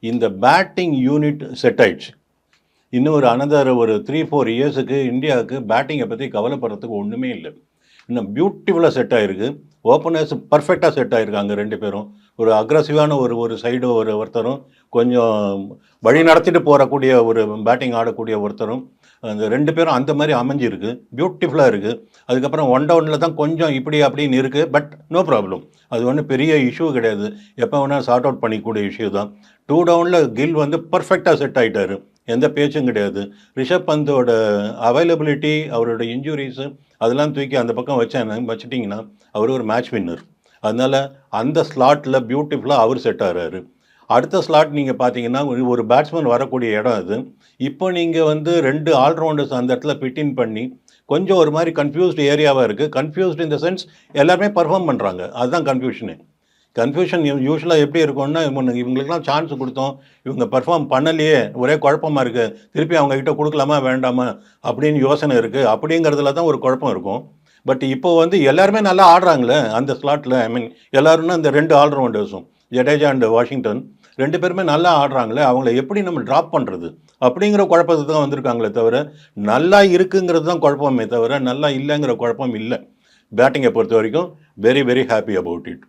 இந்த batting unit set ஆயிடுச்சு. இன்னும் ஒரு அனதர் ஒரு 3-4 இயர்ஸுக்கு இந்தியாவுக்கு பேட்டிங்கை பற்றி கவலைப்படுறதுக்கு ஒன்றுமே இல்லை. இன்னும் பியூட்டிஃபுல்லாக செட் ஆகிருக்கு. ஓப்பனர்ஸ் பர்ஃபெக்டாக செட் ஆகிருக்காங்க ரெண்டு பேரும். ஒரு அக்ரஸிவான ஒரு சைடு ஒருத்தரும், கொஞ்சம் வழி நடத்திட்டு போகக்கூடிய ஒரு பேட்டிங் ஆடக்கூடிய ஒருத்தரும், அந்த ரெண்டு பேரும் அந்த மாதிரி அமைஞ்சிருக்கு. பியூட்டிஃபுல்லாக இருக்குது. அதுக்கப்புறம் 1 டவுனில் தான் கொஞ்சம் இப்படி அப்படின்னு இருக்குது. பட் நோ ப்ராப்ளம், அது ஒன்றும் பெரிய இஷ்யூ கிடையாது. எப்போ வேணால் சார்ட் அவுட் பண்ணிக்கூடிய இஷ்யூ தான். 2 டவுனில் கில் வந்து பர்ஃபெக்டாக செட் ஆகிட்டார், எந்த பேச்சும் கிடையாது. ரிஷப் பந்தோட அவைலபிலிட்டி, அவரோட இன்ஜுரிஸு அதெல்லாம் தூக்கி அந்த பக்கம் வச்சிட்டிங்கன்னா அவர் ஒரு மேட்ச் வின்னர். அதனால் அந்த ஸ்லாட்டில் பியூட்டிஃபுல்லாக அவர் செட் ஆகிறாரு. அடுத்த ஸ்லாட் நீங்கள் பார்த்தீங்கன்னா ஒரு பேட்ஸ்மேன் வரக்கூடிய இடம் அது. இப்போ நீங்கள் வந்து 2 ஆல்ரவுண்டர்ஸ் அந்த இடத்துல ஃபிட்டின் பண்ணி கொஞ்சம் ஒரு மாதிரி கன்ஃபியூஸ்டு ஏரியாவாக இருக்குது. கன்ஃபியூஸ்டு இன் த சென்ஸ் எல்லாருமே பர்ஃபார்ம் பண்ணுறாங்க, அதுதான் கன்ஃபியூஷனு. கன்ஃபியூஷன் யூஸ்வலாக எப்படி இருக்கும்னா, இவங்களுக்குலாம் சான்ஸ் கொடுத்தோம், இவங்க பர்ஃபார்ம் பண்ணலையே, ஒரே குழப்பமாக இருக்குது, திருப்பி அவங்கக்கிட்ட கொடுக்கலாமா வேண்டாமா அப்படின்னு யோசனை இருக்குது. அப்படிங்கிறதுல தான் ஒரு குழப்பம் இருக்கும். பட் இப்போ வந்து எல்லாருமே நல்லா ஆடுறாங்களே அந்த ஸ்லாட்டில். ஐ மீன் எல்லாருன்னா இந்த 2 ஆல்ரவுண்டர்ஸும், ஜடேஜா அண்ட் வாஷிங்டன் 2 பேருமே நல்லா ஆடுறாங்களே, அவங்கள எப்படி நம்ம ட்ராப் பண்ணுறது அப்படிங்கிற குழப்பத்தை தான் வந்திருக்காங்களே தவிர, நல்லா இருக்குங்கிறது தான் குழப்பமே தவிர நல்லா இல்லைங்கிற குழப்பம் இல்லை. பேட்டிங்கை பொறுத்த வரைக்கும் very very happy about it.